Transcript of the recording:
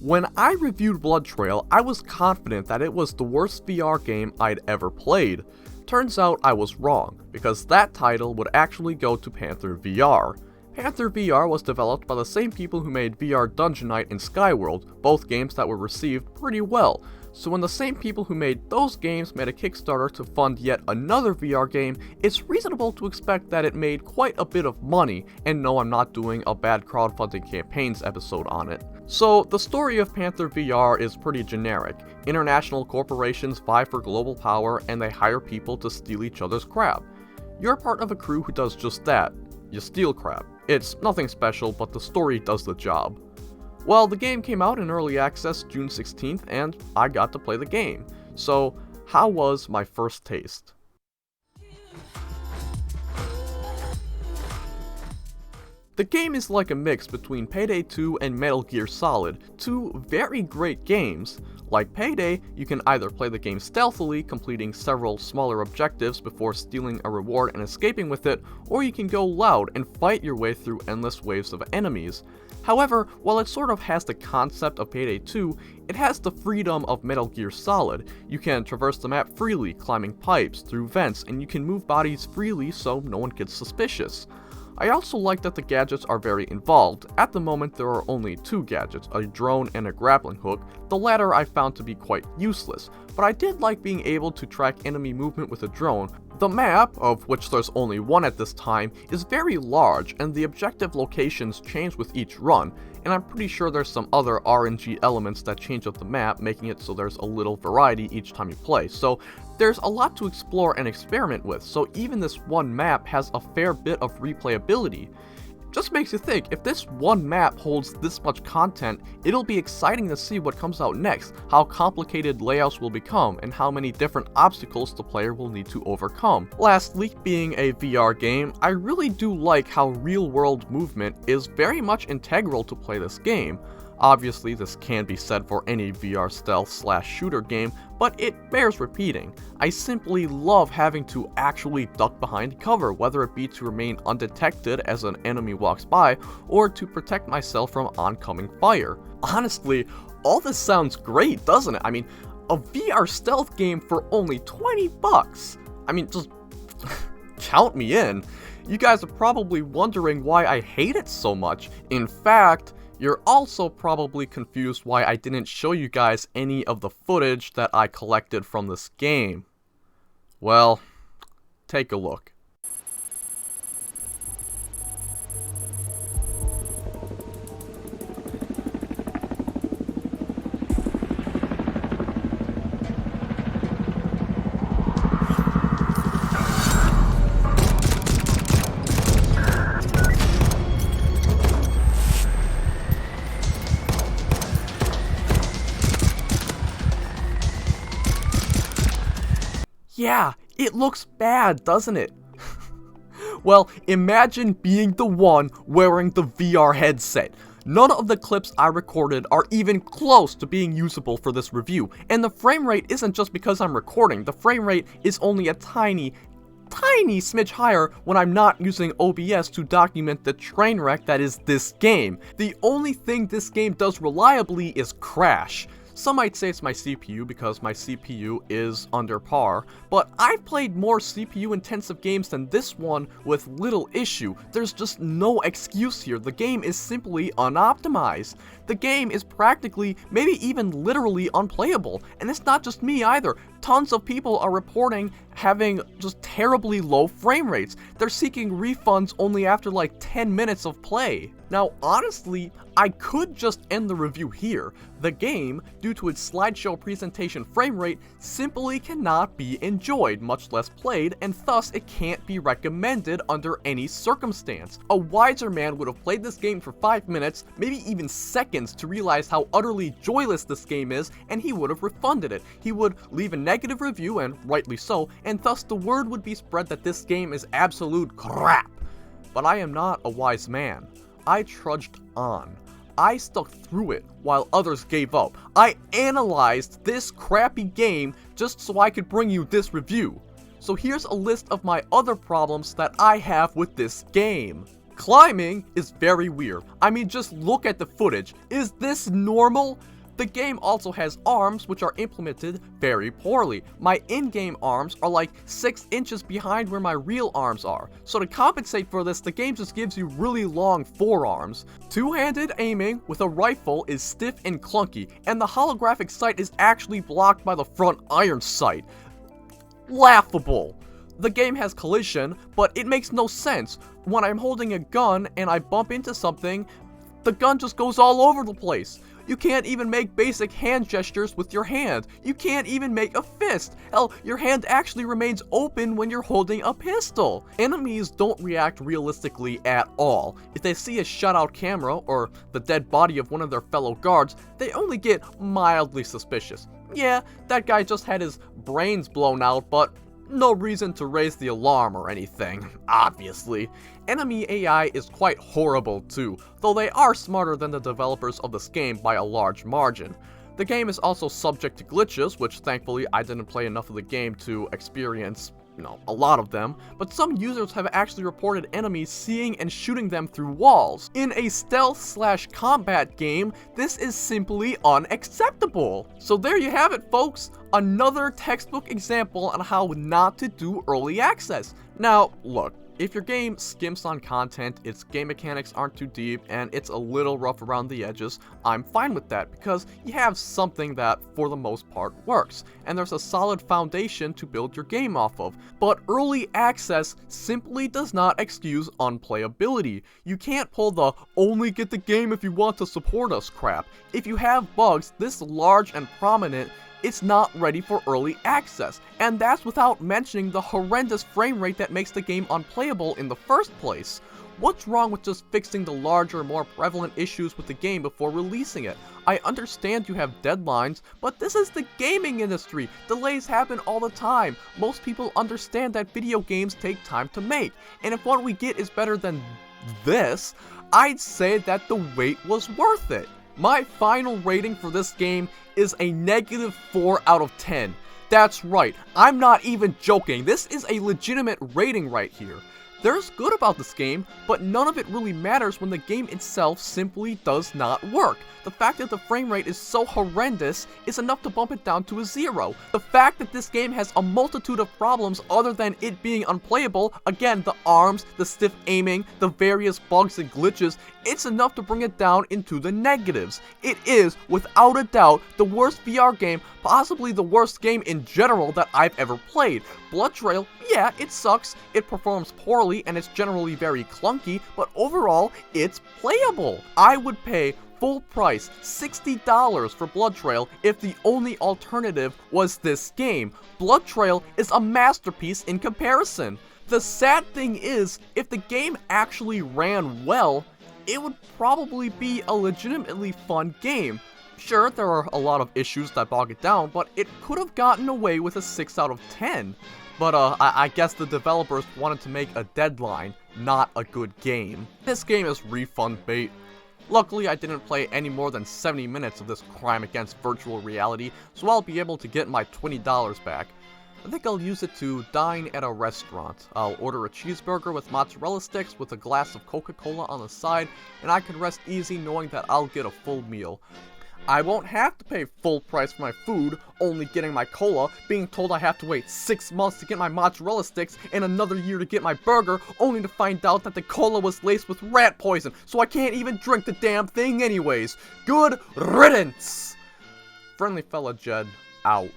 When I reviewed Blood Trail, I was confident that it was the worst VR game I'd ever played. Turns out I was wrong, because that title would actually go to Panther VR. Panther VR was developed by the same people who made VR Dungeon Knight and Skyworld, both games that were received pretty well. So when the same people who made those games made a Kickstarter to fund yet another VR game, it's reasonable to expect that it made quite a bit of money, and no, I'm not doing a bad crowdfunding campaigns episode on it. So the story of Panther VR is pretty generic. International corporations vie for global power and they hire people to steal each other's crap. You're part of a crew who does just that. You steal crap. It's nothing special, but the story does the job. Well, the game came out in early access June 16th, and I got to play the game. So, how was my first taste? The game is like a mix between Payday 2 and Metal Gear Solid, two very great games. Like Payday, you can either play the game stealthily, completing several smaller objectives before stealing a reward and escaping with it, or you can go loud and fight your way through endless waves of enemies. However, while it sort of has the concept of Payday 2, it has the freedom of Metal Gear Solid. You can traverse the map freely, climbing pipes, through vents, and you can move bodies freely so no one gets suspicious. I also like that the gadgets are very involved. At the moment there are only two gadgets, a drone and a grappling hook. The latter I found to be quite useless, but I did like being able to track enemy movement with a drone. The map, of which there's only one at this time, is very large and the objective locations change with each run, and I'm pretty sure there's some other RNG elements that change up the map, making it so there's a little variety each time you play. So there's a lot to explore and experiment with, so even this one map has a fair bit of replayability. Just makes you think, if this one map holds this much content, it'll be exciting to see what comes out next, how complicated layouts will become, and how many different obstacles the player will need to overcome. Lastly, being a VR game, I really do like how real-world movement is very much integral to play this game. Obviously, this can be said for any VR stealth/shooter game, but it bears repeating. I simply love having to actually duck behind cover, whether it be to remain undetected as an enemy walks by, or to protect myself from oncoming fire. Honestly, all this sounds great, doesn't it? I mean, a VR stealth game for only $20. I mean, just count me in. You guys are probably wondering why I hate it so much. In fact, you're also probably confused why I didn't show you guys any of the footage that I collected from this game. Well, take a look. Yeah, it looks bad, doesn't it? Well, imagine being the one wearing the VR headset. None of the clips I recorded are even close to being usable for this review, and the frame rate isn't just because I'm recording. The frame rate is only a tiny smidge higher when I'm not using OBS to document the train wreck that is this game. The only thing this game does reliably is crash. Some might say it's my CPU because my CPU is under par, but I've played more CPU-intensive games than this one with little issue. There's just no excuse here. The game is simply unoptimized. The game is practically, maybe even literally unplayable, and it's not just me either. Tons of people are reporting having just terribly low frame rates. They're seeking refunds only after like 10 minutes of play. Now, honestly, I could just end the review here. The game, due to its slideshow presentation frame rate, simply cannot be enjoyed, much less played, and thus it can't be recommended under any circumstance. A wiser man would have played this game for 5 minutes, maybe even seconds, to realize how utterly joyless this game is, and he would have refunded it. He would leave a negative review, and rightly so, and thus the word would be spread that this game is absolute crap. But I am not a wise man. I trudged on. I stuck through it while others gave up. I analyzed this crappy game just so I could bring you this review. So here's a list of my other problems that I have with this game. Climbing is very weird. I mean, just look at the footage. Is this normal? The game also has arms which are implemented very poorly. My in-game arms are like 6 inches behind where my real arms are. So to compensate for this, the game just gives you really long forearms. Two-handed aiming with a rifle is stiff and clunky, and the holographic sight is actually blocked by the front iron sight. Laughable. The game has collision, but it makes no sense. When I'm holding a gun and I bump into something, the gun just goes all over the place. You can't even make basic hand gestures with your hand. You can't even make a fist. Hell, your hand actually remains open when you're holding a pistol. Enemies don't react realistically at all. If they see a shutout camera or the dead body of one of their fellow guards, they only get mildly suspicious. Yeah, that guy just had his brains blown out, but no reason to raise the alarm or anything, obviously. Enemy AI is quite horrible too, though they are smarter than the developers of this game by a large margin. The game is also subject to glitches, which thankfully I didn't play enough of the game to experience, a lot of them, but some users have actually reported enemies seeing and shooting them through walls. In a stealth/combat game, this is simply unacceptable. So there you have it, folks. Another textbook example on how not to do early access. Now, look, if your game skimps on content, its game mechanics aren't too deep, and it's a little rough around the edges, I'm fine with that, because you have something that, for the most part, works, and there's a solid foundation to build your game off of. But early access simply does not excuse unplayability. You can't pull the "only get the game if you want to support us" crap. If you have bugs this large and prominent, it's not ready for early access, and that's without mentioning the horrendous frame rate that makes the game unplayable in the first place. What's wrong with just fixing the larger, more prevalent issues with the game before releasing it? I understand you have deadlines, but this is the gaming industry. Delays happen all the time. Most people understand that video games take time to make, and if what we get is better than this, I'd say that the wait was worth it. My final rating for this game is a -4 out of 10. That's right, I'm not even joking, this is a legitimate rating right here. There's good about this game, but none of it really matters when the game itself simply does not work. The fact that the frame rate is so horrendous is enough to bump it down to a 0. The fact that this game has a multitude of problems other than it being unplayable, again, the arms, the stiff aiming, the various bugs and glitches, it's enough to bring it down into the negatives. It is, without a doubt, the worst VR game, possibly the worst game in general that I've ever played. Blood Trail, yeah, it sucks, it performs poorly, and it's generally very clunky, but overall, it's playable. I would pay full price $60 for Blood Trail if the only alternative was this game. Blood Trail is a masterpiece in comparison. The sad thing is, if the game actually ran well, it would probably be a legitimately fun game. Sure, there are a lot of issues that bog it down, but it could have gotten away with a 6 out of 10. But I guess the developers wanted to make a deadline, not a good game. This game is refund bait. Luckily, I didn't play any more than 70 minutes of this crime against virtual reality, so I'll be able to get my $20 back. I think I'll use it to dine at a restaurant. I'll order a cheeseburger with mozzarella sticks with a glass of Coca-Cola on the side, and I can rest easy knowing that I'll get a full meal. I won't have to pay full price for my food, only getting my cola, being told I have to wait 6 months to get my mozzarella sticks and another year to get my burger, only to find out that the cola was laced with rat poison, so I can't even drink the damn thing anyways. Good riddance! Friendly fella Jed, out.